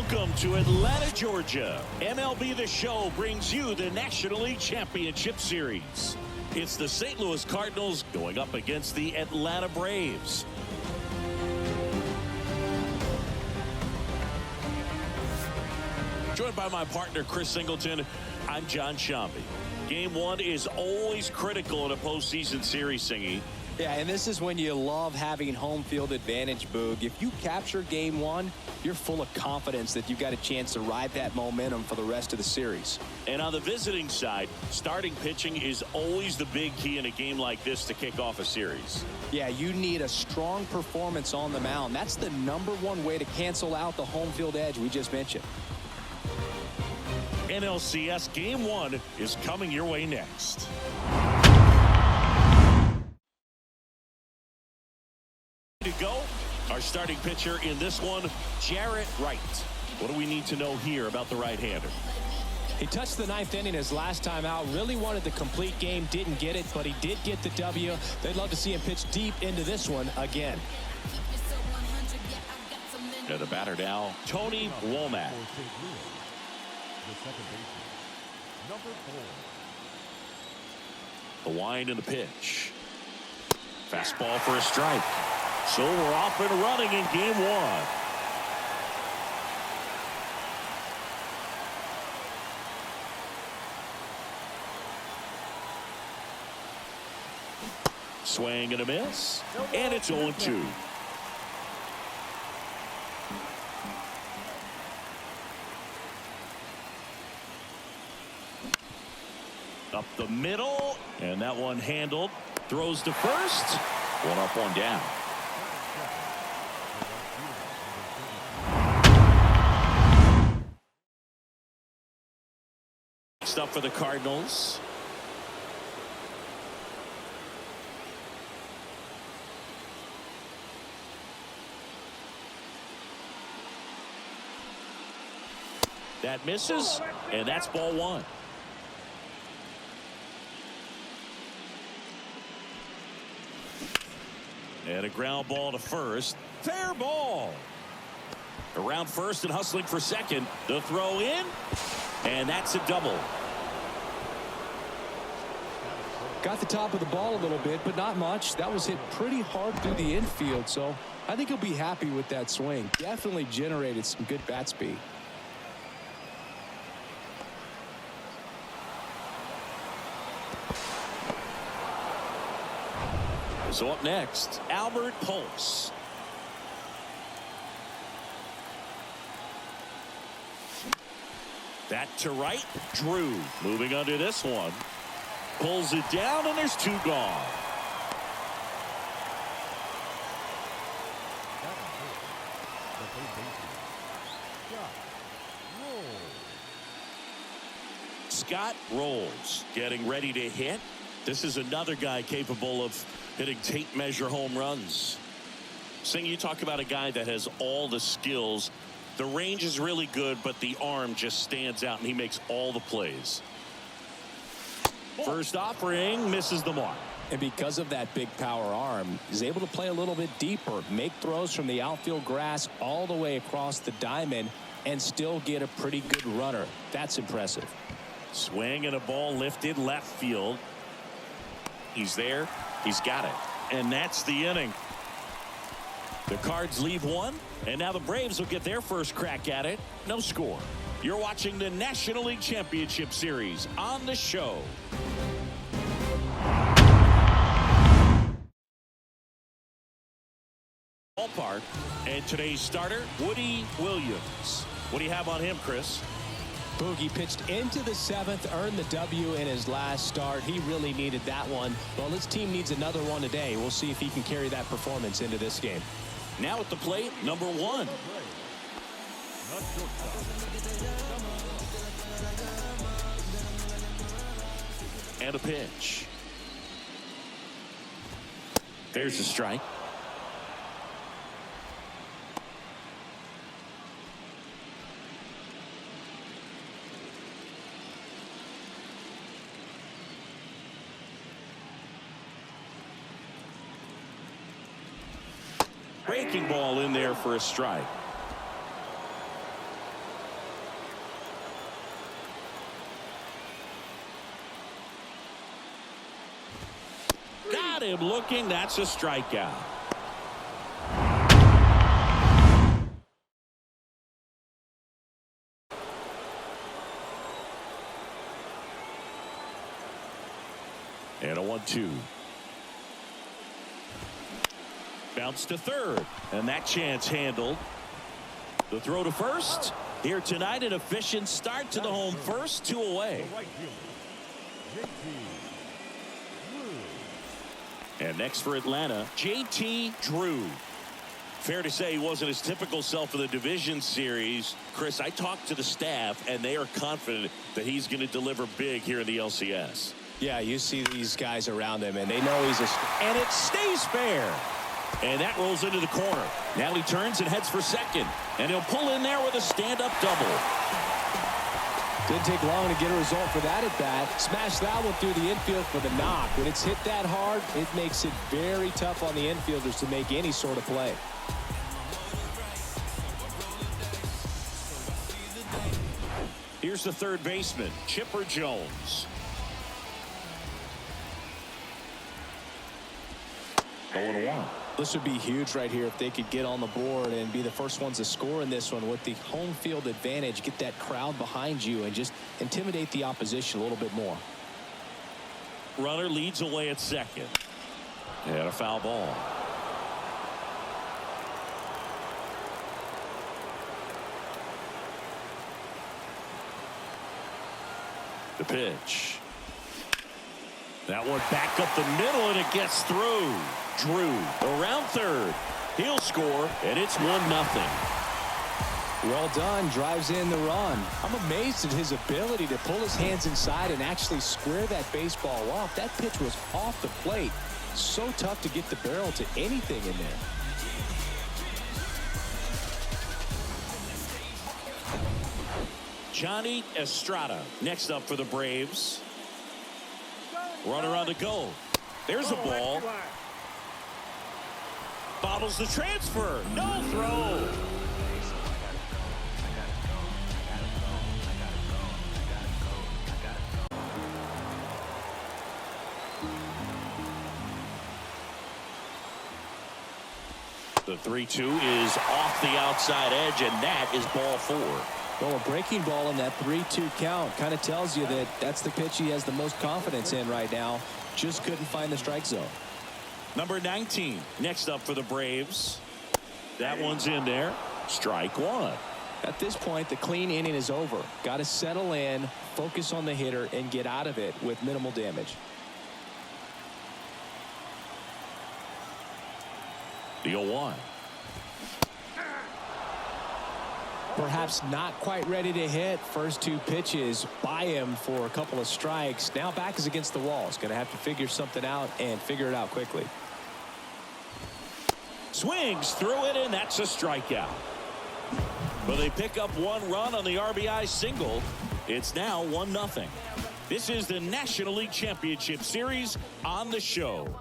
Welcome to Atlanta, Georgia. MLB The Show brings you the National League Championship Series. It's the St. Louis Cardinals going up against the Atlanta Braves. Joined by my partner, Chris Singleton, I'm John Shambi. Game one is always critical in a postseason series, Singy. Yeah, and this is when you love having home field advantage, Boog. If you capture game one, you're full of confidence that you've got a chance to ride that momentum for the rest of the series. And on the visiting side, starting pitching is always the big key in a game like this to kick off a series. Yeah, you need a strong performance on the mound. That's the #1 way to cancel out the home field edge we just mentioned. NLCS Game 1 is coming your way next. To go, our starting pitcher in this one, Jarrett Wright. What do we need to know here about the right-hander? He touched the 9th inning his last time out. Really wanted the complete game, didn't get it, but he did get the W. They'd love to see him pitch deep into this one again. And the batter now, Tony Womack. The wind and the pitch. Fastball for a strike. So we're off and running in game one. Swing and a miss. And it's 0-2. Up the middle. And that one handled. Throws to first. One up, one down. Up for the Cardinals. That misses, and that's ball one. And a ground ball to first. Fair ball. Around first and hustling for second. The throw in, and that's a double. Got the top of the ball a little bit, but not much. That was hit pretty hard through the infield, so I think he'll be happy with that swing. Definitely generated some good bat speed. So up next, Albert Pujols. That to right, Drew moving under this one. Pulls it down, and there's two gone. Scott rolls, getting ready to hit. This is another guy capable of hitting tape measure home runs. Sing, you talk about a guy that has all the skills. The range is really good, but the arm just stands out, and he makes all the plays. First offering misses the mark. And because of that big power arm, he's able to play a little bit deeper, make throws from the outfield grass all the way across the diamond, and still get a pretty good runner. That's impressive. Swing and a ball lifted left field. He's there. He's got it. And that's the inning. The Cards leave one, and now the Braves will get their first crack at it. No score. You're watching the National League Championship Series on the show. Ballpark, and today's starter, Woody Williams. What do you have on him, Chris? Boogie pitched into the 7th, earned the W in his last start. He really needed that one. Well, his team needs another one today. We'll see if he can carry that performance into this game. Now at the plate, number 1. And a pitch. There's a strike. Breaking ball in there for a strike. got him looking. That's a strikeout. And a 1-2. Bounce to third. And that chance handled. The throw to first. Here tonight, an efficient start to the home first. 2 away. And next for Atlanta, J.T. Drew. Fair to say he wasn't his typical self in the division series. Chris, I talked to the staff, and they are confident that he's going to deliver big here in the LCS. Yeah, you see these guys around him, and they know he's and it stays fair. And that rolls into the corner. Now he turns and heads for second. And he'll pull in there with a stand-up double. Didn't take long to get a result for that at bat. Smash that one through the infield for the knock. When it's hit that hard, it makes it very tough on the infielders to make any sort of play. Here's the third baseman, Chipper Jones. 0-1. This would be huge right here if they could get on the board and be the first ones to score in this one with the home field advantage. Get that crowd behind you and just intimidate the opposition a little bit more. Runner leads away at second. And a foul ball. The pitch. That one back up the middle, and it gets through. Drew around third. He'll score, and it's 1-0. Well done. Drives in the run. I'm amazed at his ability to pull his hands inside and actually square that baseball off. That pitch was off the plate. So tough to get the barrel to anything in there. Johnny Estrada next up for the Braves. Runner on the go. There's a ball. Bottles the transfer. No throw. The 3-2 is off the outside edge, and that is ball 4. Well, a breaking ball in that 3-2 count kind of tells you that that's the pitch he has the most confidence in right now. Just couldn't find the strike zone. Number 19 next up for the Braves. That one's in there. Strike 1. At this point, the clean inning is over. Got to settle in, focus on the hitter, and get out of it with minimal damage. The 0-1. Perhaps not quite ready to hit. First 2 pitches by him for a couple of strikes. Now back is against the wall. He's going to have to figure something out and figure it out quickly. Swings through it, and that's a strikeout. But they pick up 1 run on the RBI single. It's now 1-0. This is the National League Championship Series on the show.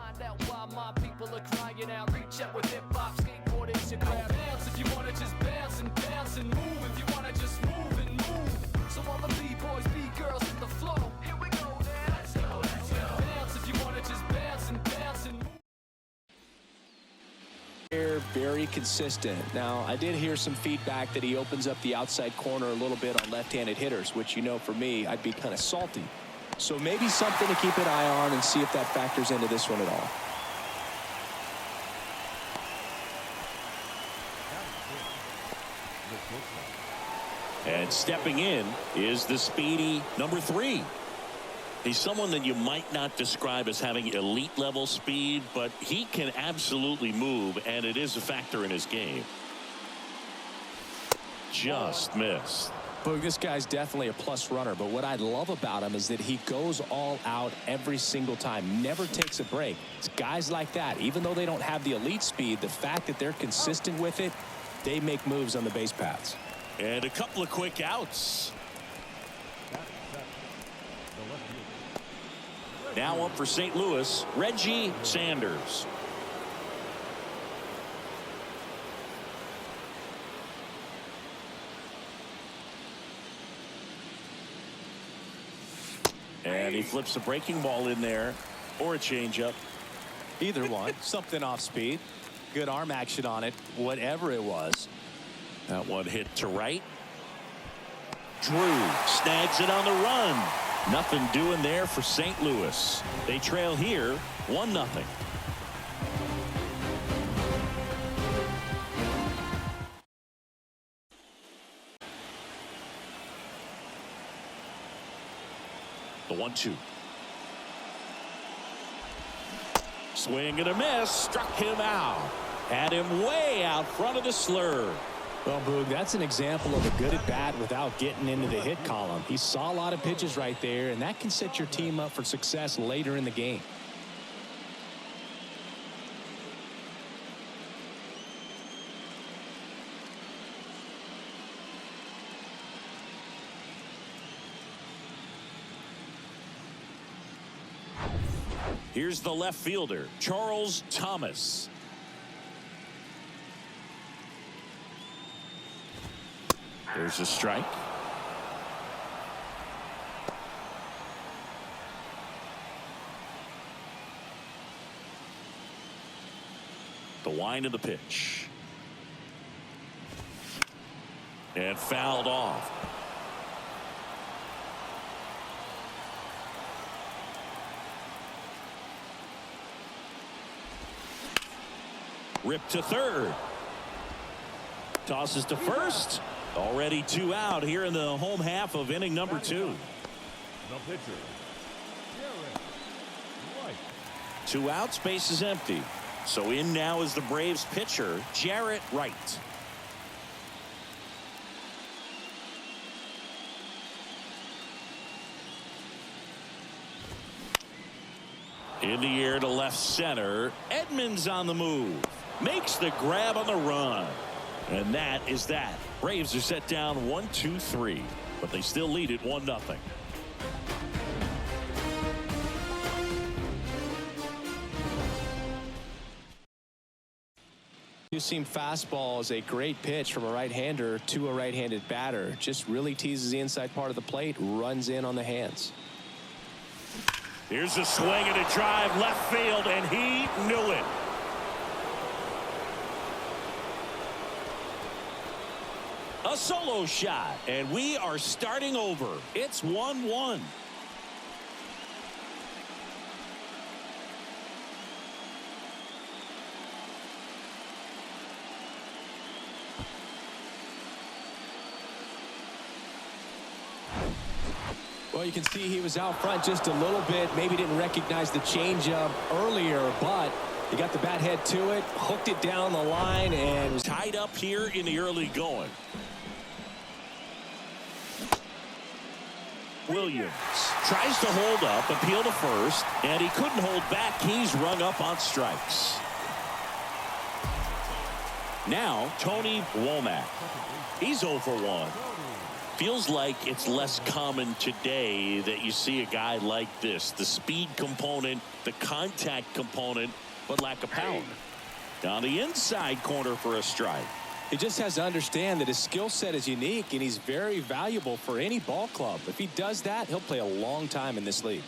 Very consistent. Now, I did hear some feedback that he opens up the outside corner a little bit on left-handed hitters, which, you know, for me, I'd be kind of salty. So maybe something to keep an eye on and see if that factors into this one at all. And stepping in is the speedy number 3. He's someone that you might not describe as having elite level speed, but he can absolutely move, and it is a factor in his game. Just missed. But this guy's definitely a plus runner, but what I love about him is that he goes all out every single time, never takes a break. It's guys like that, even though they don't have the elite speed, the fact that they're consistent with it, they make moves on the base paths. And a couple of quick outs. Now up for St. Louis, Reggie Sanders. And he flips a breaking ball in there, or a changeup. Either one. Something off speed. Good arm action on it. Whatever it was. That one hit to right. Drew snags it on the run. Nothing doing there for St. Louis. They trail here 1-0. The 1-2. Swing and a miss. Struck him out. Had him way out front of the slur. Well, Boog, that's an example of a good at bat without getting into the hit column. He saw a lot of pitches right there, and that can set your team up for success later in the game. Here's the left fielder, Charles Thomas. There's a strike. The wind of the pitch. And fouled off. Ripped to third. Tosses to first. Already 2 out here in the home half of inning number 2. The pitcher, Jarrett Wright. 2 out, space is empty. So in now is the Braves pitcher, Jarrett Wright. In the air to left center. Edmonds on the move. Makes the grab on the run. And that is that. Braves are set down 1-2-3, but they still lead it 1-0. You seem fastball is a great pitch from a right-hander to a right-handed batter. Just really teases the inside part of the plate, runs in on the hands. Here's a swing and a drive left field, and he knew it. A solo shot, and we are starting over. It's 1-1. Well, you can see he was out front just a little bit. Maybe didn't recognize the changeup earlier, but he got the bat head to it, hooked it down the line, and was Tied up here in the early going. Williams tries to hold up, appeal to first, and he couldn't hold back. He's rung up on strikes. Now, Tony Womack. He's 0 for 1. Feels like it's less common today that you see a guy like this. The speed component, the contact component, but lack of power. Down the inside corner for a strike. he just has to understand that his skill set is unique and he's very valuable for any ball club. If he does that, he'll play a long time in this league.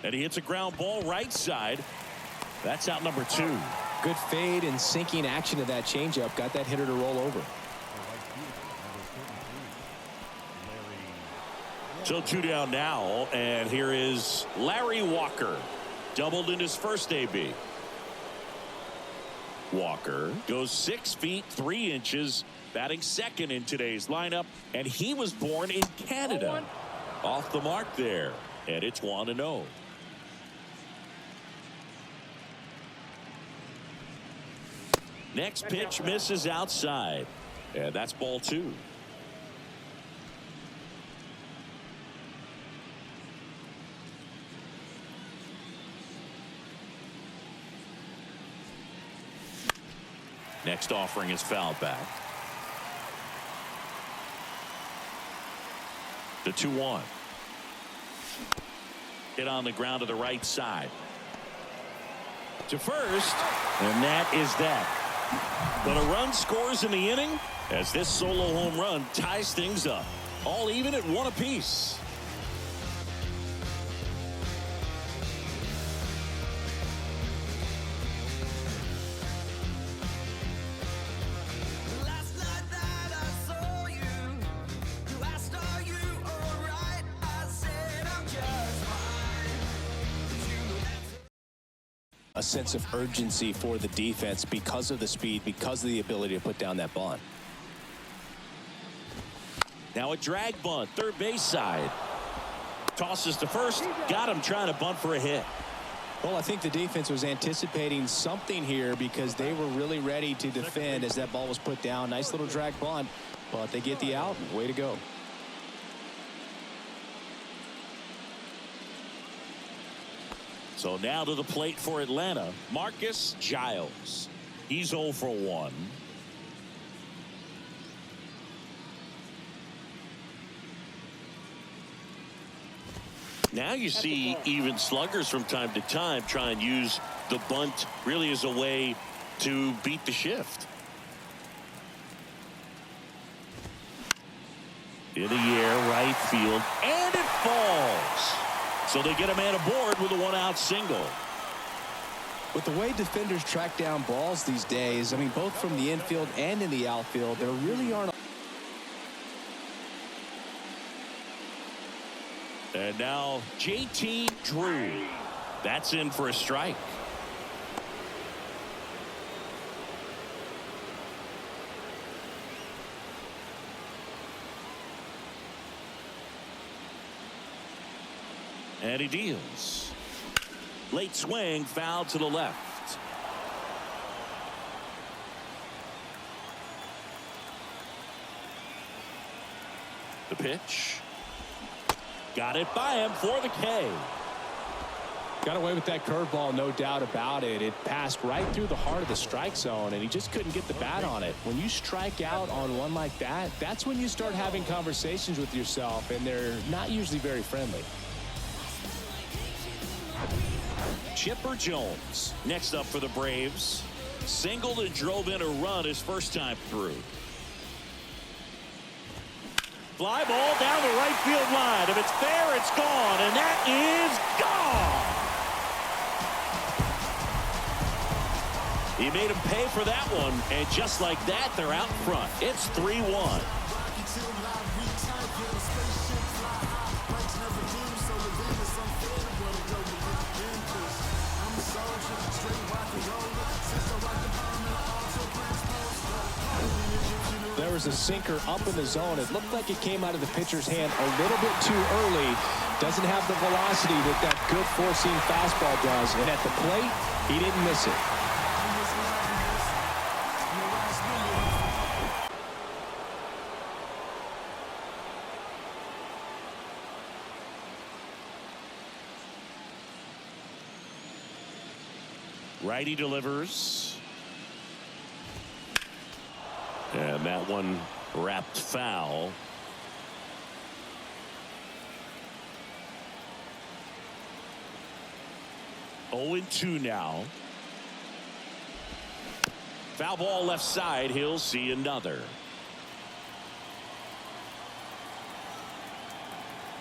And he hits a ground ball right side. That's out number 2. Good fade and sinking action of that changeup got that hitter to roll over. So 2 down now, and here is Larry Walker. Doubled in his first AB. Walker goes 6 feet 3 inches, batting second in today's lineup, and he was born in Canada. Off the mark there, and it's 1-0. Next pitch misses outside, and that's ball 2. Next offering is fouled back. The 2-1. Hit on the ground to the right side. To first, and that is that. But a run scores in the inning as this solo home run ties things up. All even at 1 apiece. a sense of urgency for the defense because of the speed, because of the ability to put down that bunt. Now a drag bunt, third base side. Tosses to first, got him trying to bunt for a hit. Well, I think the defense was anticipating something here because they were really ready to defend as that ball was put down. Nice little drag bunt, but they get the out. Way to go. So now to the plate for Atlanta, Marcus Giles. He's 0 for 1. Now you see even sluggers from time to time try and use the bunt really as a way to beat the shift. In the air, right field, and it falls. So they get a man aboard with a 1-out single. With the way defenders track down balls these days, I mean, both from the infield and in the outfield, there really aren't. And now JT Drew. That's in for a strike. And he deals. Late swing, foul to the left. The pitch. Got it by him for the K. Got away with that curveball, no doubt about it. It passed right through the heart of the strike zone, and he just couldn't get the bat on it. When you strike out on one like that, that's when you start having conversations with yourself, and they're not usually very friendly. Chipper Jones next up for the Braves. Singled and drove in a run his first time through. Fly ball down the right field line. If it's fair, it's gone, and that is gone. He made him pay for that one, and just like that, they're out front. It's 3-1. There was a sinker up in the zone. It looked like it came out of the pitcher's hand a little bit too early. Doesn't have the velocity that that good four-seam fastball does. And at the plate, he didn't miss it. Righty delivers. And that one wrapped foul. Oh, 0-2 now. Foul ball left side. He'll see another.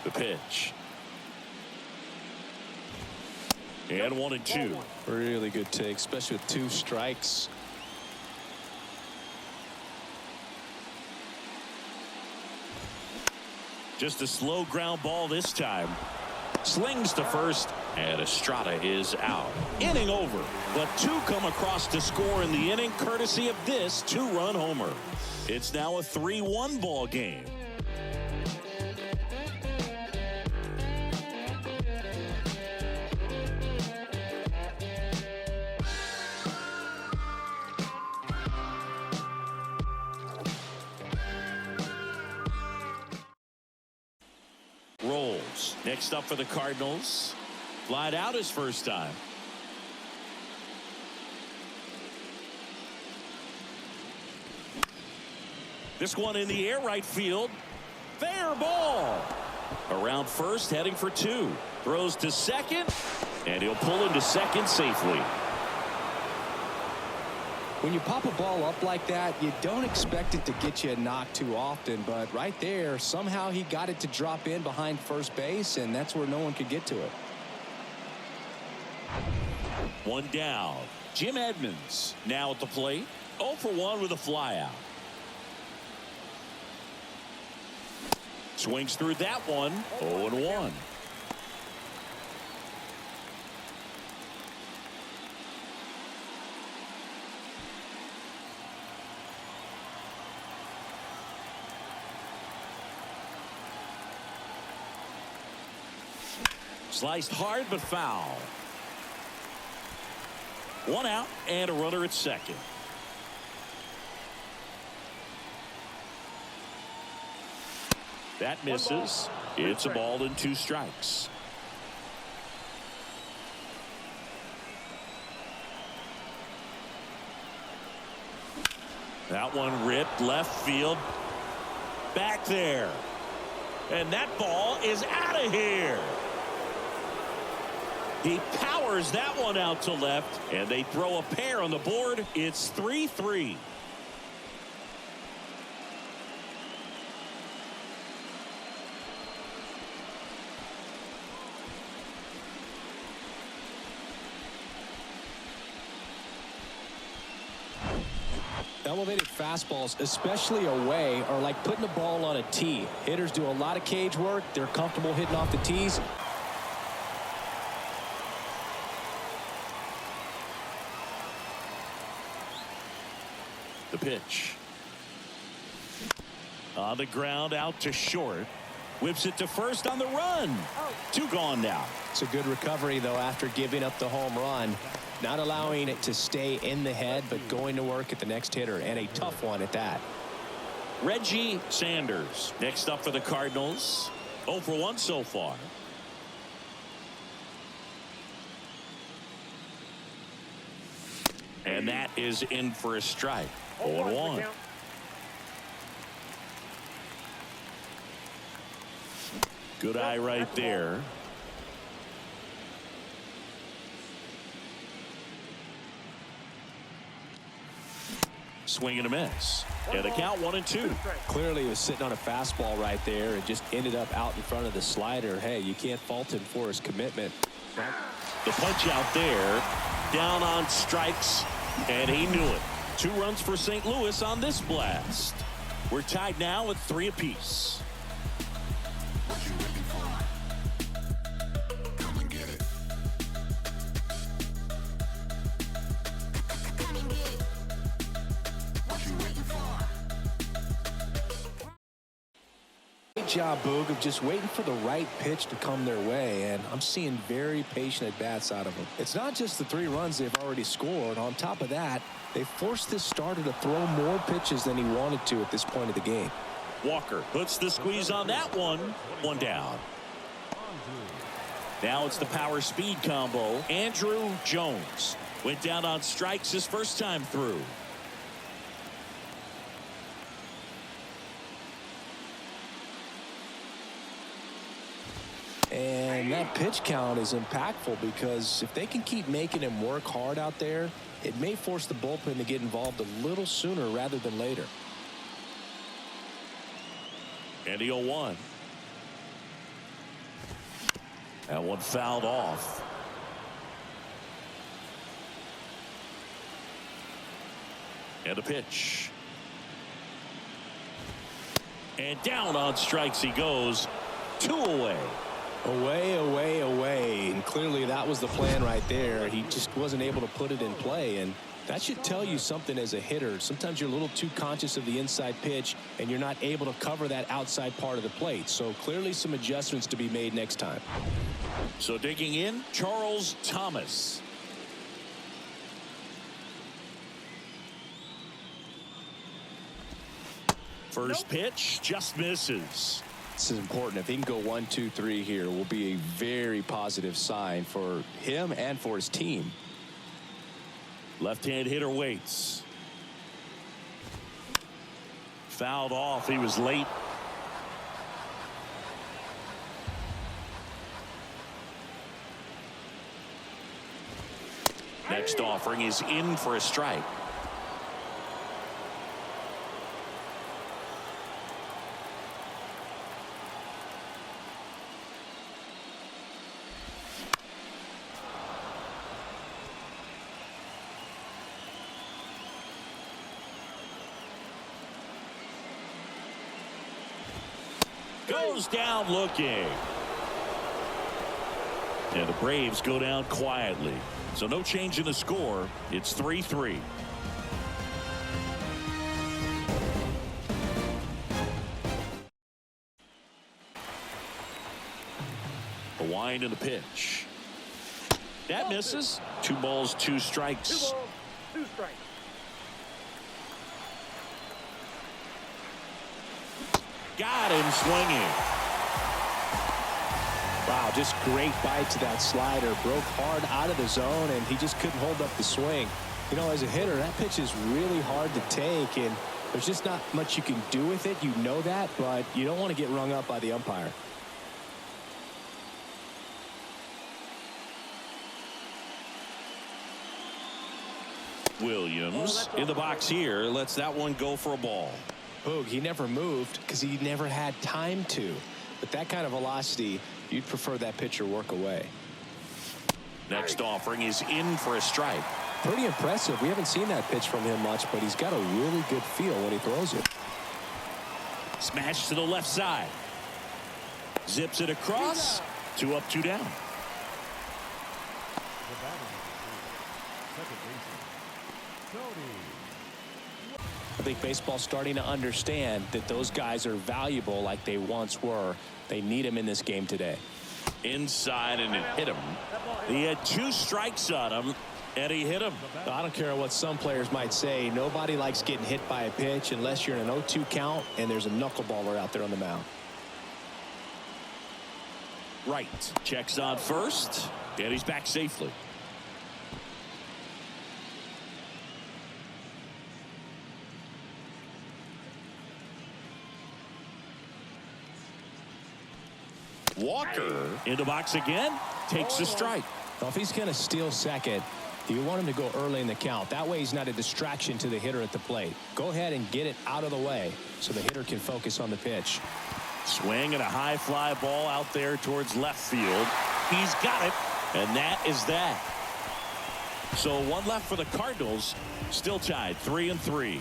The pitch. And 1-2. Really good take, especially with 2 strikes. Just a slow ground ball this time. Slings to first, and Estrada is out. Inning over, but 2 come across to score in the inning courtesy of this 2-run homer. It's now a 3-1 ball game. Rolls. Next up for the Cardinals. Flied out his first time. This one in the air, right field. Fair ball. Around first, heading for 2. Throws to second, and he'll pull him to second safely. When you pop a ball up like that, you don't expect it to get you a knock too often, but right there, somehow he got it to drop in behind first base, and that's where no one could get to it. 1 down. Jim Edmonds now at the plate. 0 for 1 with a flyout. Swings through that one. 0-1. Sliced hard but foul. One out and a runner at second. That misses. It's a ball and 2 strikes. That one ripped left field. Back there. And that ball is out of here. He powers that one out to left, and they throw a pair on the board. It's 3-3. Elevated fastballs, especially away, are like putting the ball on a tee. Hitters do a lot of cage work. They're comfortable hitting off the tees. The pitch. On the ground, out to short. Whips it to first on the run. 2 gone now. It's a good recovery, though, after giving up the home run. Not allowing it to stay in the head, but going to work at the next hitter, and a tough one at that. Reggie Sanders next up for the Cardinals. 0 for 1 so far. And that is in for a strike. 0-1. Good eye right there. Swing and a miss. And the count 1-2. Clearly he was sitting on a fastball right there and just ended up out in front of the slider. Hey, you can't fault him for his commitment. The punch out there. Down on strikes. And he knew it. 2 runs for St. Louis on this blast. We're tied now with 3 apiece. Great job, Boog, of just waiting for the right pitch to come their way, and I'm seeing very patient at-bats out of them. It's not just the 3 runs they've already scored. On top of that, they forced this starter to throw more pitches than he wanted to at this point of the game. Walker puts the squeeze on that one. 1 down. Now it's the power speed combo. Andrew Jones went down on strikes his first time through. And that pitch count is impactful because if they can keep making him work hard out there, it may force the bullpen to get involved a little sooner rather than later. And the 0-1. That one fouled off. And a pitch. And down on strikes he goes. 2 away. Away. And clearly that was the plan right there. He just wasn't able to put it in play. And that should tell you something as a hitter. Sometimes you're a little too conscious of the inside pitch and you're not able to cover that outside part of the plate. So clearly some adjustments to be made next time. So digging in, Charles Thomas. First pitch just misses. This is important. If he can go 1, 2, 3 here, will be a very positive sign for him and for his team. Left-hand hitter waits. Fouled off. He was late. Next offering is in for a strike. Goes down looking. And the Braves go down quietly. So no change in the score. It's 3-3. The Wind in the pitch. That misses. 2 balls, 2 strikes. 2 balls, 2 strikes. Got him swinging. Wow, just great bite to that slider. Broke hard out of the zone, and he just couldn't hold up the swing. You know, as a hitter, that pitch is really hard to take, and there's just not much you can do with it. You know that, but you don't want to get rung up by the umpire. Williams in the box here. Lets that one go for a ball. Boog, he never moved because he never had time to. But that kind of velocity, you'd prefer that pitcher work away. Next offering is in for a strike. Pretty impressive. We haven't seen that pitch from him much, but he's got a really good feel when he throws it. Smash to the left side. Zips it across. 2 up, 2 down. The batter, second baseman, Tony. I think baseball's starting to understand that those guys are valuable like they once were. They need him in this game today. Inside, and it hit him. He had 2 strikes on him, and he hit him. I don't care what some players might say. Nobody likes getting hit by a pitch unless you're in an 0-2 count and there's a knuckleballer out there on the mound. Right. Checks on first, and he's back safely. Walker in the box again. Takes a strike. Well, if he's going to steal second, you want him to go early in the count. That way he's not a distraction to the hitter at the plate. Go ahead and get it out of the way so the hitter can focus on the pitch. Swing and a high fly ball out there towards left field. He's got it, and that is that. So 1 left for the Cardinals. Still tied 3-3.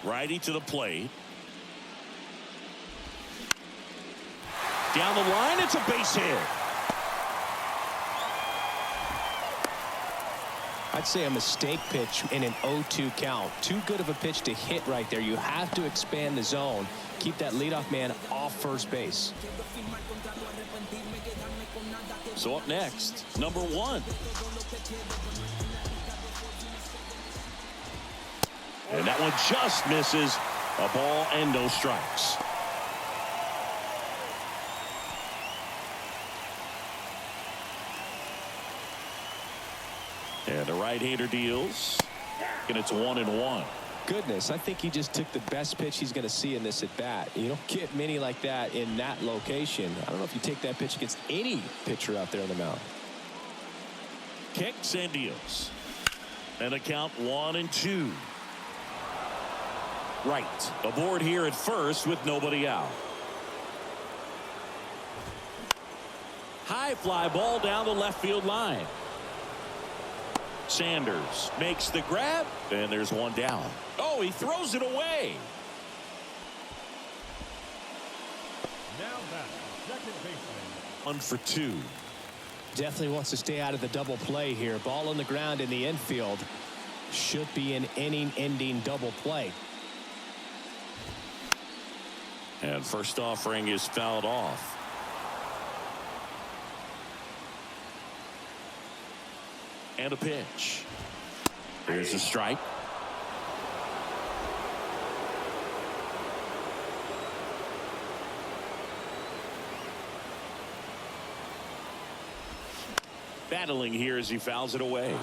Righty to the plate. Down the line, it's a base hit. I'd say a mistake pitch in an 0-2 count. Too good of a pitch to hit right there. You have to expand the zone. Keep that leadoff man off first base. So up next, number 1. And that one just misses. A ball and no strikes. And the right-hander deals. And it's 1-1. Goodness, I think he just took the best pitch he's going to see in this at bat. You don't get many like that in that location. I don't know if you take that pitch against any pitcher out there on the mound. Kicks and deals. And a count 1-2. Right. Aboard here at first with nobody out. High fly ball down the left field line. Sanders makes the grab, and there's 1 down. Oh, he throws it away. Now back, second baseman. 1 for 2. Definitely wants to stay out of the double play here. Ball on the ground in the infield. Should be an inning-ending double play. And first offering is fouled off. And a pitch. Here's a strike. Battling here as he fouls it away.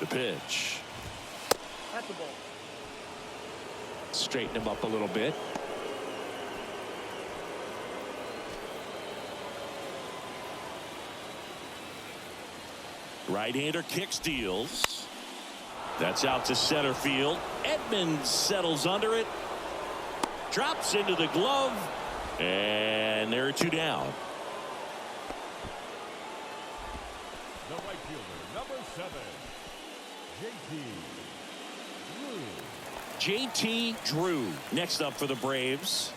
The pitch. That's the ball. Straighten him up a little bit. Right-hander kicks, deals. That's out to center field. Edmonds settles under it. Drops into the glove. And there are 2 down. The right fielder, number 7, JT. JT Drew next up for the Braves.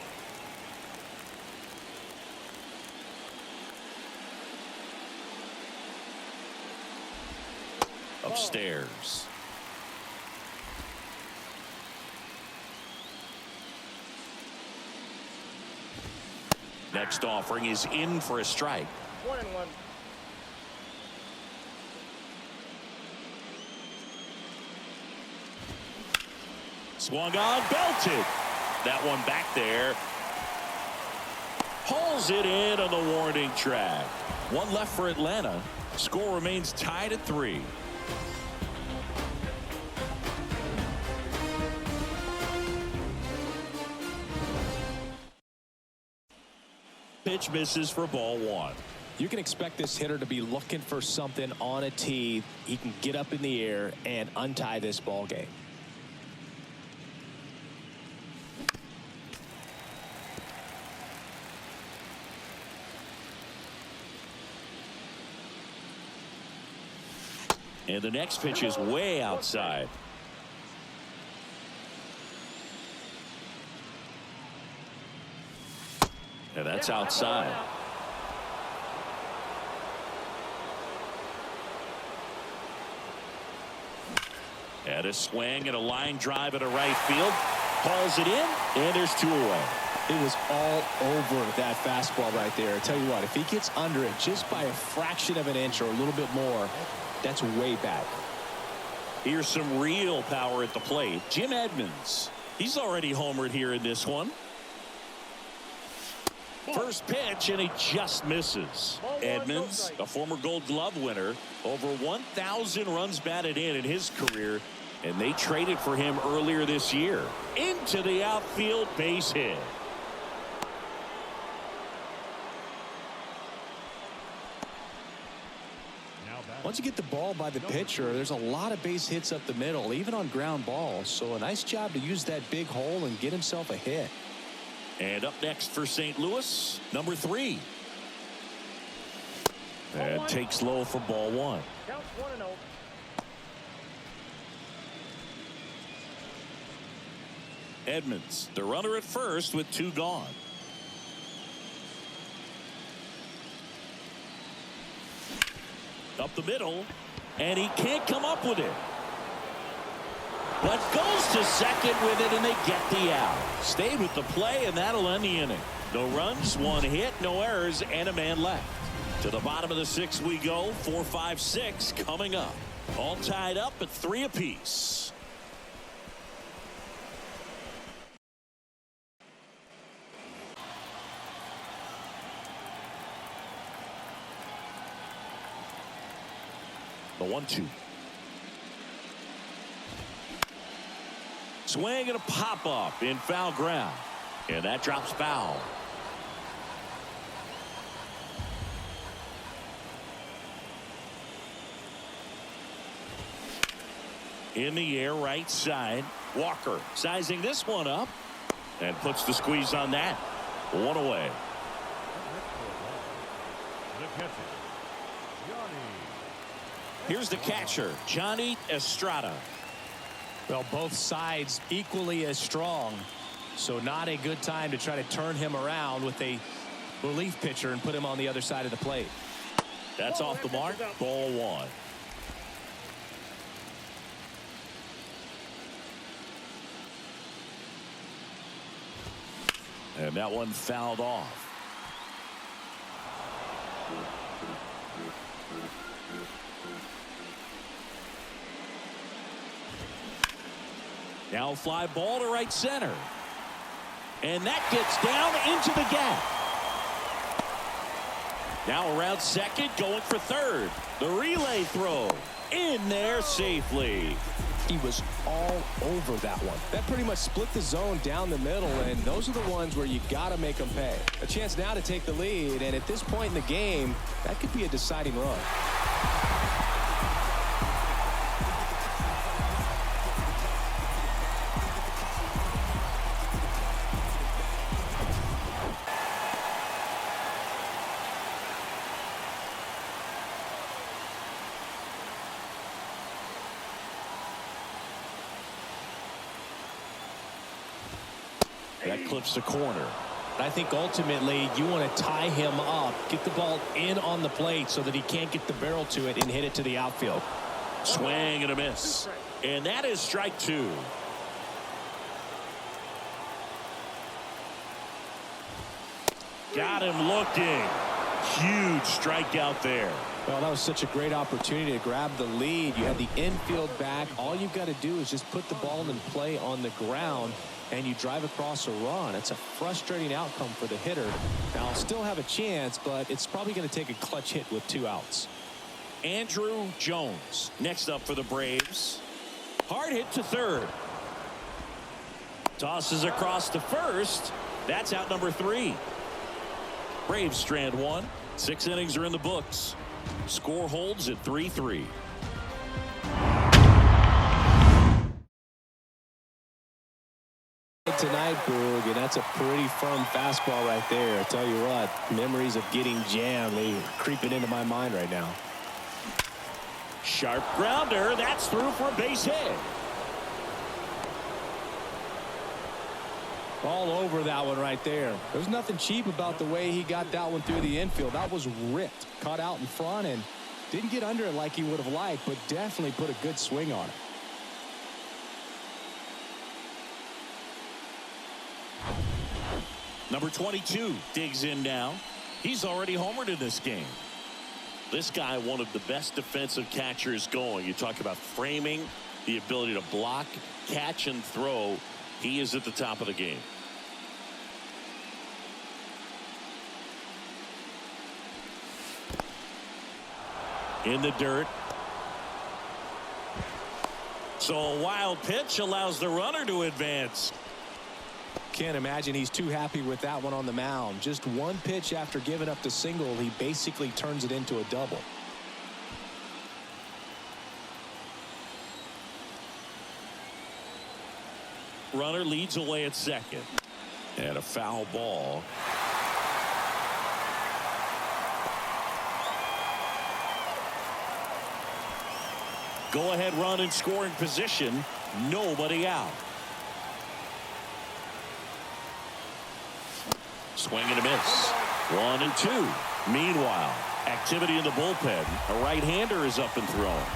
Upstairs. Next offering is in for a strike. 1-1. Swung on, belted. That one back there. Hauls it in on the warning track. One left for Atlanta. Score remains tied at 3. Pitch misses for ball 1. You can expect this hitter to be looking for something on a tee. He can get up in the air and untie this ball game. And the next pitch is way outside. And that's outside. And a swing and a line drive at a right field. Hauls it in, and there's 2 away. It was all over that fastball right there. I tell you what, if he gets under it just by a fraction of an inch or a little bit more, that's way back. Here's some real power at the plate. Jim Edmonds. He's already homered here in this one. First pitch, and he just misses. Edmonds, a former Gold Glove winner, over 1,000 runs batted in his career, and they traded for him earlier this year. Into the outfield, base hit. Once you get the ball by the pitcher, there's a lot of base hits up the middle, even on ground balls. So a nice job to use that big hole and get himself a hit. And up next for St. Louis, number 3. And takes low for ball 1. Counts 1-0. Edmonds, the runner at first with 2 gone. Up the middle, and he can't come up with it. But goes to second with it, and they get the out. Stayed with the play, and that'll end the inning. No runs, 1 hit, no errors, and a man left. To the bottom of the 6th we go. 4, 5, 6 coming up. All tied up at 3 apiece. The 1-2. Swing and a pop up in foul ground, and that drops foul. In the air, right side. Walker sizing this one up and puts the squeeze on that. 1 away. The catcher, Johnny. Here's the catcher, Johnny Estrada. Well, both sides equally as strong, so not a good time to try to turn him around with a relief pitcher and put him on the other side of the plate. That's off the mark. Ball 1. And that one fouled off. Now a fly ball to right center. And that gets down into the gap. Now around second, going for third. The relay throw in there safely. He was all over that one. That pretty much split the zone down the middle, and those are the ones where you got to make them pay. A chance now to take the lead, and at this point in the game, that could be a deciding run. clips the corner. I think ultimately you want to tie him up, get the ball in on the plate so that he can't get the barrel to it and hit it to the outfield. Swing and a miss. And that is strike two. Got him looking. Huge strikeout there. Well, that was such a great opportunity to grab the lead. You had the infield back. All you've got to do is just put the ball in play on the ground, and you drive across a run. It's a frustrating outcome for the hitter. Now, I'll still have a chance, but it's probably going to take a clutch hit with 2 outs. Andrew Jones next up for the Braves. Hard hit to third. Tosses across to first. That's out number 3. Braves strand 1. 6 innings are in the books. Score holds at 3-3. Tonight, Boog, and that's a pretty firm fastball right there. I tell you what, memories of getting jammed, they are creeping into my mind right now. Sharp grounder. That's through for a base hit. All over that one right there. There's nothing cheap about the way he got that one through the infield. That was ripped, caught out in front, and didn't get under it like he would have liked, but definitely put a good swing on it. Number 22 digs in now. He's already homered in this game. This guy, one of the best defensive catchers going. You talk about framing, the ability to block, catch, and throw. He is at the top of the game. In the dirt. So a wild pitch allows the runner to advance. Can't imagine he's too happy with that one on the mound. Just one pitch after giving up the single, he basically turns it into a double. Runner leads away at second. And a foul ball. Go ahead run in scoring position. Nobody out. Swing and a miss. 1 and 2. Meanwhile, activity in the bullpen. A right-hander is up and throwing.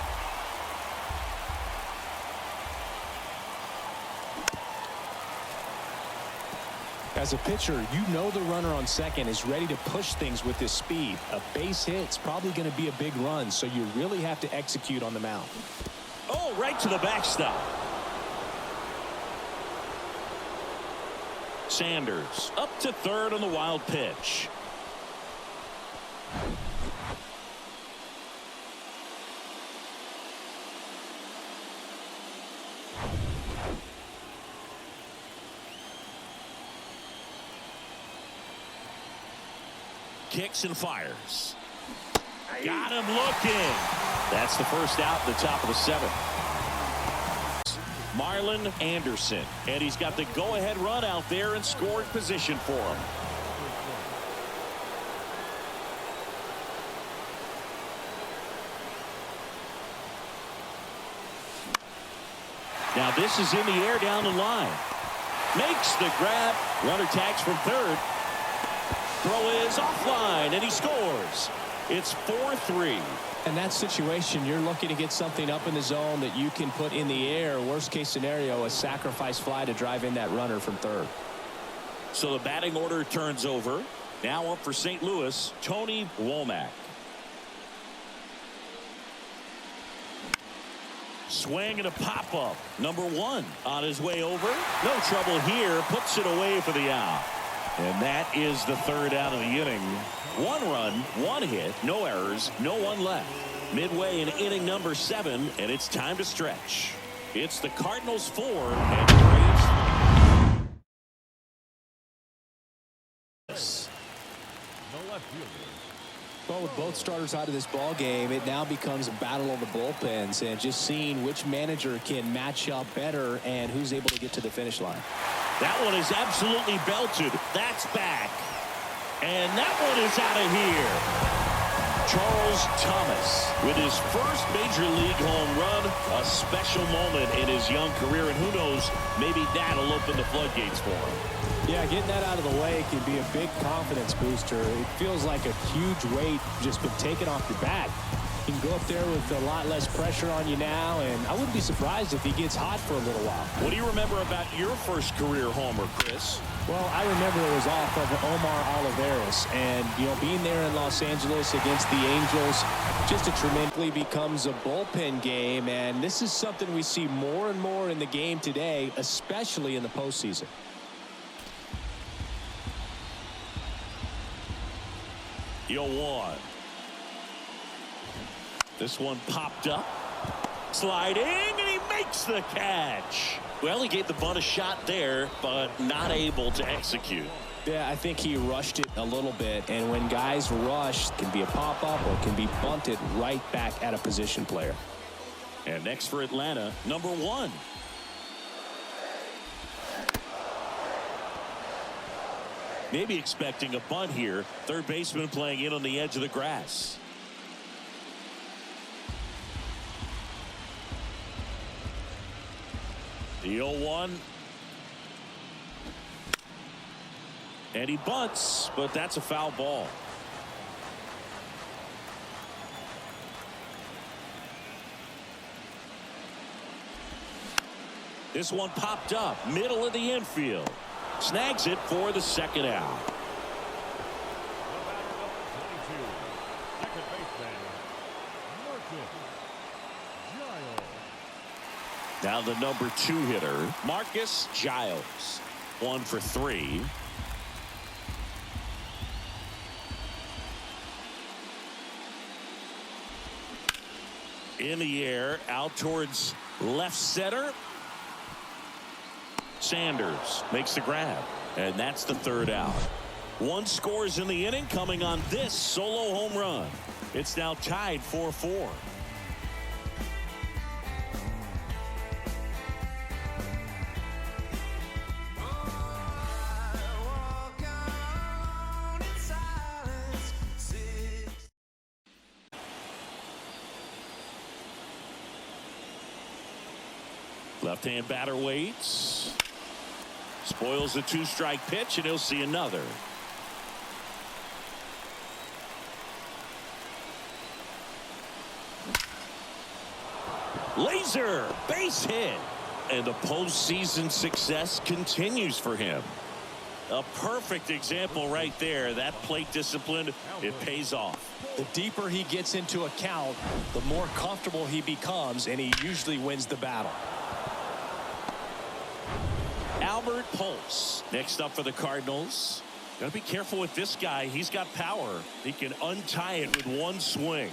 As a pitcher, you know the runner on second is ready to push things with his speed. A base hit's probably going to be a big run, so you really have to execute on the mound. Oh, right to the backstop. Sanders up to third on the wild pitch. Kicks and fires. Got him looking. That's the first out in the top of the 7th. Marlon Anderson, and he's got the go-ahead run out there in scoring position for him. Now this is in the air down the line. Makes the grab. Runner tags from third. Throw is offline, and he scores. It's 4-3. In that situation, you're looking to get something up in the zone that you can put in the air. Worst case scenario, a sacrifice fly to drive in that runner from third. So the batting order turns over. Now up for St. Louis, Tony Womack. Swing and a pop-up. Number 1 on his way over. No trouble here. Puts it away for the out. And that is the third out of the inning. 1 run, 1 hit, no errors, no one left. Midway in inning number 7, and it's time to stretch. It's the Cardinals 4 and Braves. No left fielder. Well, with both starters out of this ball game, it now becomes a battle of the bullpens and just seeing which manager can match up better and who's able to get to the finish line. That one is absolutely belted. That's back. And that one is out of here. Charles Thomas with his first major league home run. A special moment in his young career. And who knows, maybe that'll open the floodgates for him. Yeah, getting that out of the way can be a big confidence booster. It feels like a huge weight just been taken off your back. You can go up there with a lot less pressure on you now, and I wouldn't be surprised if he gets hot for a little while. What do you remember about your first career homer, Chris? Well, I remember it was off of Omar Oliveras, and, being there in Los Angeles against the Angels, just a tremendously becomes a bullpen game, and this is something we see more and more in the game today, especially in the postseason. The 0-1. This one popped up. Sliding, and he makes the catch. Well, he gave the bunt a shot there, but not able to execute. Yeah, I think he rushed it a little bit, and when guys rush, it can be a pop-up or it can be bunted right back at a position player. And next for Atlanta, number 1. Maybe expecting a bunt here. Third baseman playing in on the edge of the grass. The 0-1. And he bunts, but that's a foul ball. This one popped up, middle of the infield. Snags it for the second out. Second baseman, Giles. Now the number 2 hitter, Marcus Giles. 1 for 3. In the air, out towards left center. Sanders makes the grab, and that's the third out. 1 scores in the inning, coming on this solo home run. It's now tied 4-4. Left-hand batter waits. Spoils the 2-strike pitch, and he'll see another. Laser base hit, and the postseason success continues for him. A perfect example right there. That plate discipline, it pays off. The deeper he gets into a count, the more comfortable he becomes, and he usually wins the battle. Albert Pujols next up for the Cardinals. Got to be careful with this guy. He's got power. He can untie it with 1 swing.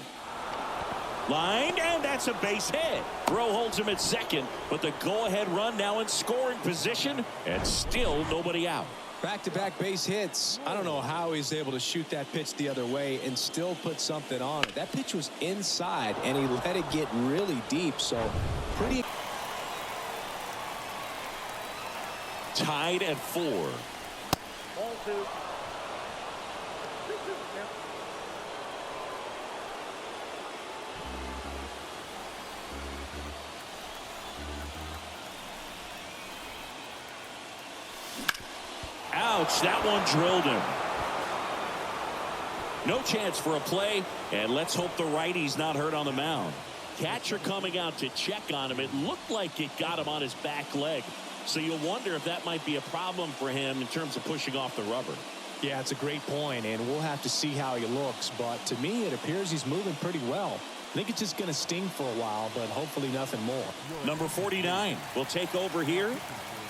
Line, and that's a base hit. Throw holds him at second, but the go-ahead run now in scoring position, and still nobody out. Back-to-back base hits. I don't know how he's able to shoot that pitch the other way and still put something on it. That pitch was inside, and he let it get really deep, so pretty... Tied at 4. Ball 2. Ouch, that one drilled him. No chance for a play, and let's hope the righty's not hurt on the mound. Catcher coming out to check on him. It looked like it got him on his back leg. So you'll wonder if that might be a problem for him in terms of pushing off the rubber. Yeah, it's a great point, and we'll have to see how he looks. But to me, it appears he's moving pretty well. I think it's just going to sting for a while, but hopefully nothing more. Number 49 will take over here.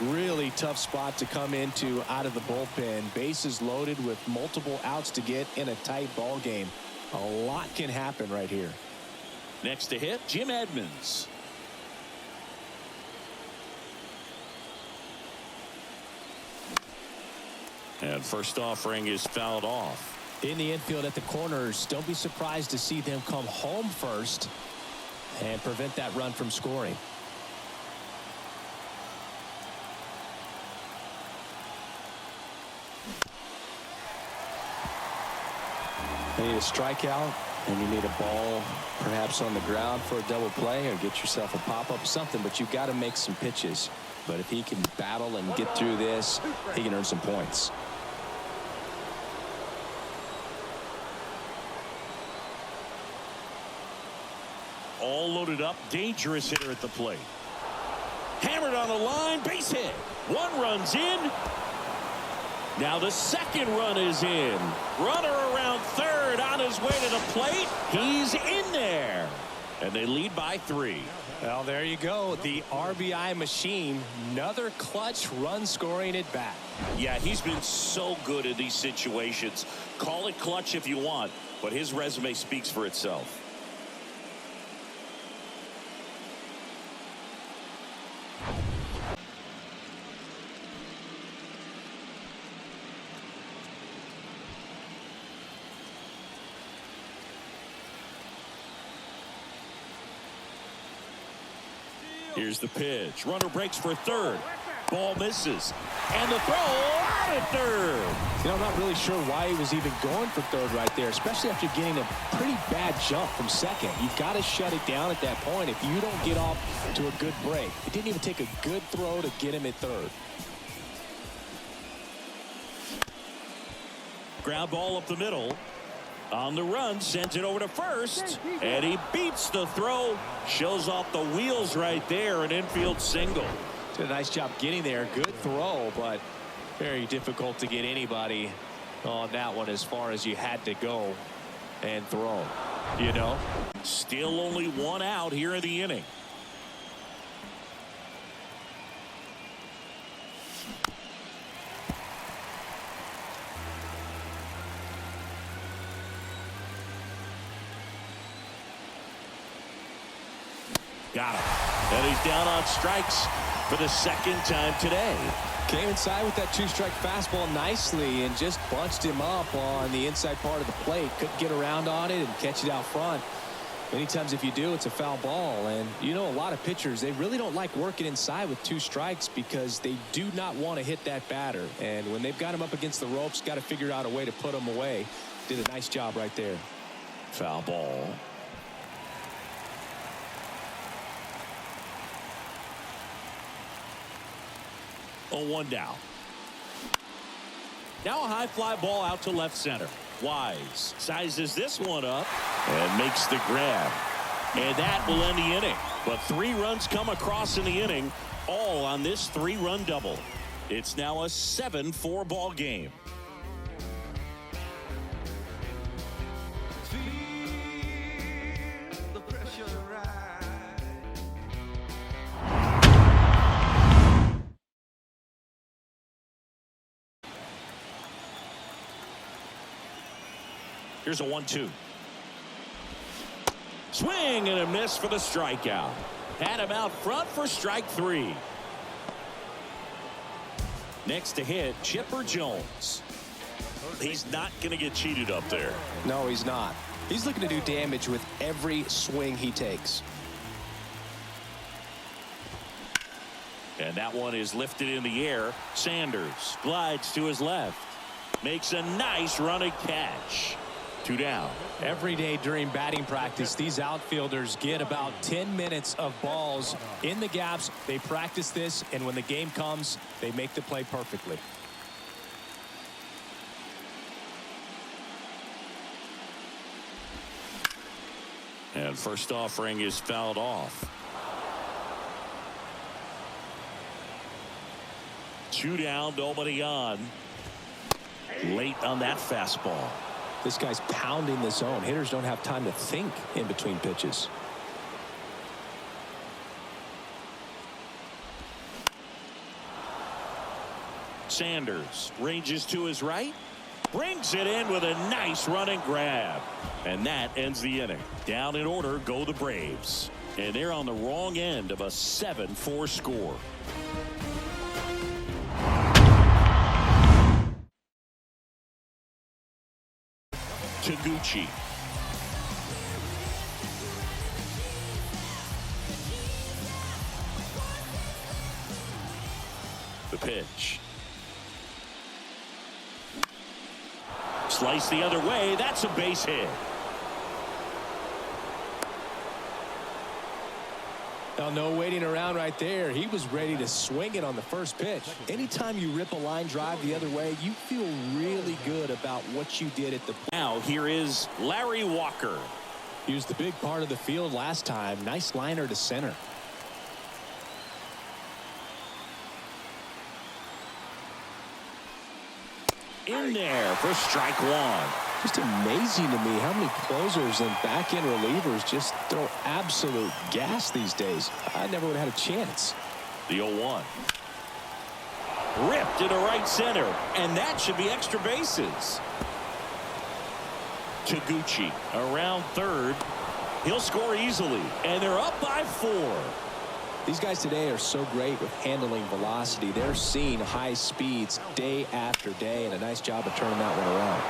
Really tough spot to come into out of the bullpen. Bases loaded with multiple outs to get in a tight ball game. A lot can happen right here. Next to hit, Jim Edmonds. And first offering is fouled off. In the infield at the corners, don't be surprised to see them come home first and prevent that run from scoring. They need a strikeout And you need a ball perhaps on the ground for a double play or get yourself a pop-up something, but you've got to make some pitches. But if he can battle and get through this, he can earn some points. All loaded up, dangerous hitter at the plate. Hammered on the line, base hit. One run's in. Now the second run is in. Runner around third on his way to the plate. He's in there. And they lead by 3. Well, there you go. The RBI machine. Another clutch run scoring at bat. Yeah, he's been so good in these situations. Call it clutch if you want, but his resume speaks for itself. Here's the pitch. Runner breaks for third. Ball misses. And the throw out at third. You know, I'm not really sure why he was even going for third right there, especially after getting a pretty bad jump from second. You've got to shut it down at that point if you don't get off to a good break. It didn't even take a good throw to get him at third. Ground ball up the middle. On the run, sends it over to first, and he beats the throw. Shows off the wheels right there, an infield single. Did a nice job getting there. Good throw, but very difficult to get anybody on that one as far as you had to go and throw. You know? Still only one out here in the inning. Got him. And he's down on strikes for the second time today. Came inside with that 2-strike fastball nicely and just bunched him up on the inside part of the plate. Couldn't get around on it and catch it out front. Many times if you do, it's a foul ball. And you know, a lot of pitchers, they really don't like working inside with 2 strikes because they do not want to hit that batter. And when they've got him up against the ropes, got to figure out a way to put him away. Did a nice job right there. Foul ball. Oh, 1 down. Now a high fly ball out to left center. Wise sizes this one up and makes the grab. And that will end the inning. But 3 runs come across in the inning, all on this 3-run double. It's now a 7-4 ball game. Here's a 1-2. Swing and a miss for the strikeout. Had him out front for strike 3. Next to hit, Chipper Jones. He's not going to get cheated up there. No, he's not. He's looking to do damage with every swing he takes. And that one is lifted in the air. Sanders glides to his left. Makes a nice running catch. 2 down. Every day during batting practice, these outfielders get about 10 minutes of balls in the gaps. They practice this, and when the game comes, they make the play perfectly. And first offering is fouled off. 2 down, nobody on. Late on that fastball. This guy's pounding the zone. Hitters don't have time to think in between pitches. Sanders ranges to his right. Brings it in with a nice running grab. And that ends the inning. Down in order go the Braves. And they're on the wrong end of a 7-4 score. Taguchi. The pitch. Slice the other way. That's a base hit. Now, no waiting around right there. He was ready to swing it on the first pitch. Anytime you rip a line drive the other way, you feel really good about what you did at the plate. Now here is Larry Walker. He was the big part of the field last time. Nice liner to center. In there for strike one. Just amazing to me how many closers and back-end relievers just throw absolute gas these days. I never would have had a chance. The 0-1. Ripped into right center, and that should be extra bases. Taguchi around third. He'll score easily, and they're up by 4. These guys today are so great with handling velocity. They're seeing high speeds day after day, and a nice job of turning that one around.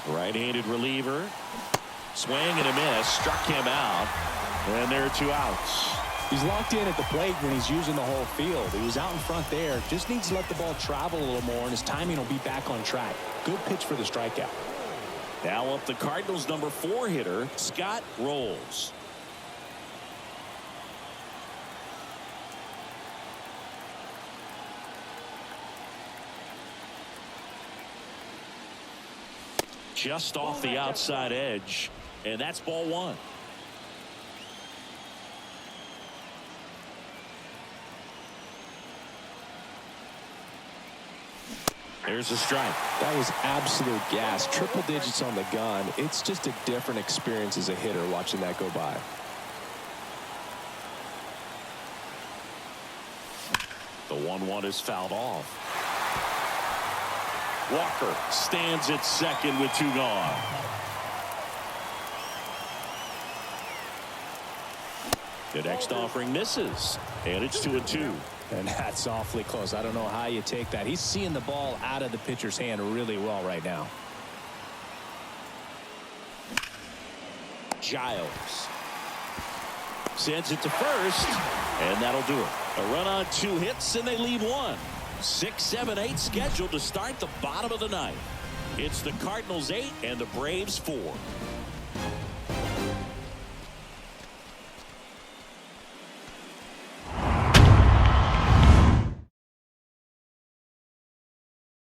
Right-handed reliever. Swing and a miss. Struck him out. And there are 2 outs. He's locked in at the plate when he's using the whole field. He was out in front there. Just needs to let the ball travel a little more, and his timing will be back on track. Good pitch for the strikeout. Now up the Cardinals' number 4 hitter, Scott Rolls. Just off the outside edge, and that's ball 1. There's a strike. That was absolute gas. Triple digits on the gun. It's just a different experience as a hitter watching that go by. The 1-1 is fouled off. Walker stands at second with 2 gone. The next offering misses, and it's 2-2. And that's awfully close. I don't know how you take that. He's seeing the ball out of the pitcher's hand really well right now. Giles sends it to first, and that'll do it. A run on 2 hits, and they leave 1. 6, 7, 8 scheduled to start the bottom of the 9th. It's the Cardinals 8 and the Braves 4.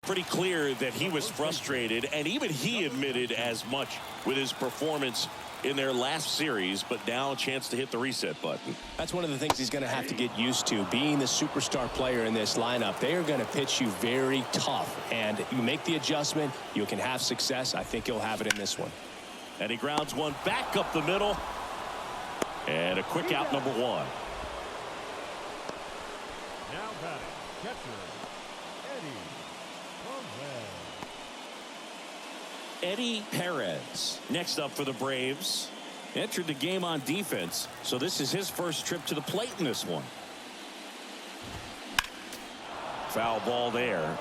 Pretty clear that he was frustrated, and even he admitted as much with his performance in their last series, but now a chance to hit the reset button. That's one of the things he's going to have to get used to, being the superstar player in this lineup. They are going to pitch you very tough, and you make the adjustment, you can have success. I think he'll have it in this one. And he grounds one back up the middle, and a quick out, number 1. Now batting, catcher, Eddie Perez next up for the Braves. Entered the game on defense, so this is his first trip to the plate in this one. Foul ball there.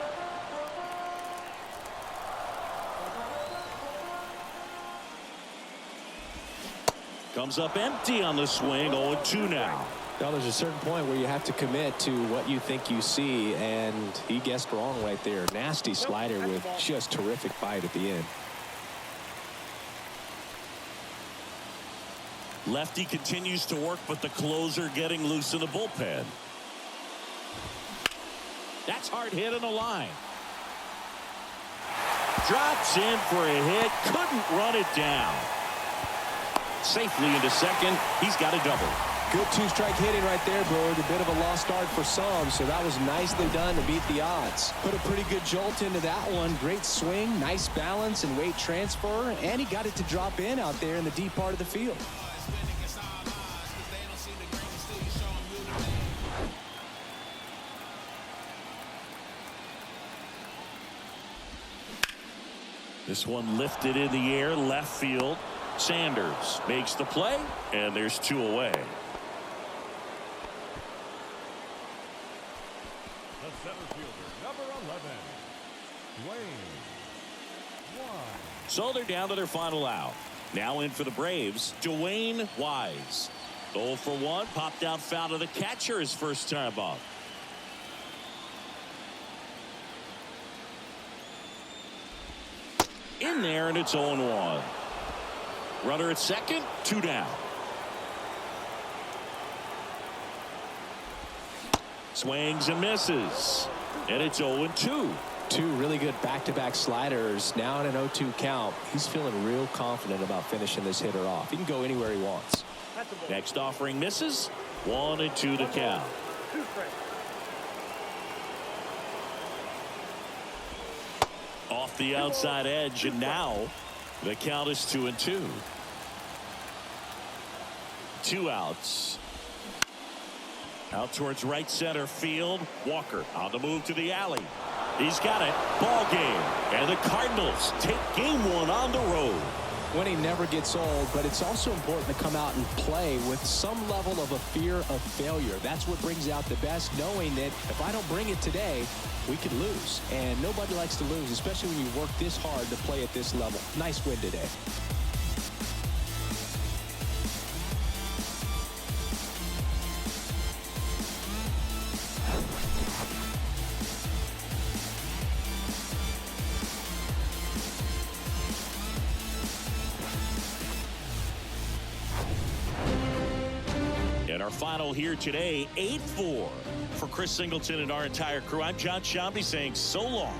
Comes up empty on the swing. 0-2 now. Now there's a certain point where you have to commit to what you think you see, and he guessed wrong right there. Nasty slider with just terrific bite at the end. Lefty continues to work, but the closer getting loose in the bullpen. That's hard hit in the line. Drops in for a hit. Couldn't run it down. Safely into second. He's got a double. Good 2-strike hitting right there, Bird. A bit of a lost start for some, so that was nicely done to beat the odds. Put a pretty good jolt into that one. Great swing, nice balance and weight transfer, and he got it to drop in out there in the deep part of the field. This one lifted in the air, left field. Sanders makes the play, and there's 2 away. the center fielder, number 11, Dwayne Wise. So they're down to their final out. Now in for the Braves, Dwayne Wise. 0 for 1, popped out foul to the catcher his first time up. in there, and it's 0-1. Runner at second, 2 down. Swings and misses, and it's 0-2. Two really good back-to-back sliders. Now in an 0-2 count. He's feeling real confident about finishing this hitter off. He can go anywhere he wants. Next offering misses. 1-2 to count. Off the outside edge, and now the count is 2-2. 2 outs. Out towards right center field. Walker on the move to the alley. He's got it. Ball game. And the Cardinals take game 1 on the road. Winning never gets old, but it's also important to come out and play with some level of a fear of failure. That's what brings out the best, knowing that if I don't bring it today, we could lose. And nobody likes to lose, especially when you work this hard to play at this level. Nice win today. And our final here today, 8-4. For Chris Singleton and our entire crew, I'm John Shambi saying so long.